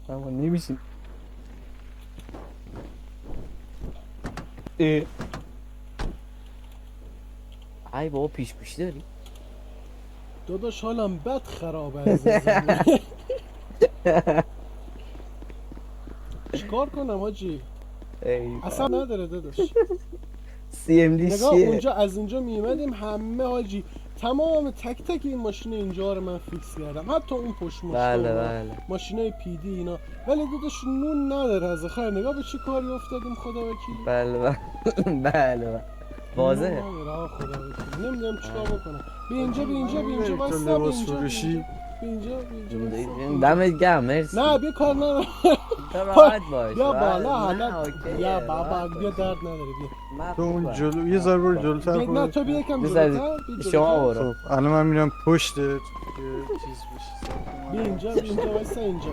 اما نمیشیم. ای بابا پیش داری؟ داداش حالم بد خرابه از زمین. چیکار کنم حاجی؟ اصلا نداره داداش. CMD نگاه چیه؟ اونجا از اینجا میمدیم همه حاجی تمام تک تک این ماشین اینجا رو من فیکس کردم، حتی اون پشت بله. ماشینای پیدی اینا، ولی داداش نون نداره از خیر. نگاه به چی کاری افتادیم خدا وکیلی. بله واضحه. نون نداره آقا خدا وکیلی. نمیدونم چیکار بکنم. بیا اینجا تو وایسا. لباس فروشی بیا اینجا وایسا. دمت گرم مرسی. نه بیا کار نداره. راحت باش. بیا بالا نه، حالا. اوکیه، بیا راحت بابا باش. بیا درد نداره بیا. من تو خوب اون باش. جلو یه ذره برو جلوتر نه برو. تو بیا یکم بذار جلوتر. بیا شما جلوتر. برو. خب الان من میرم پشت چیز بشی. بیا اینجا وایسا اینجا.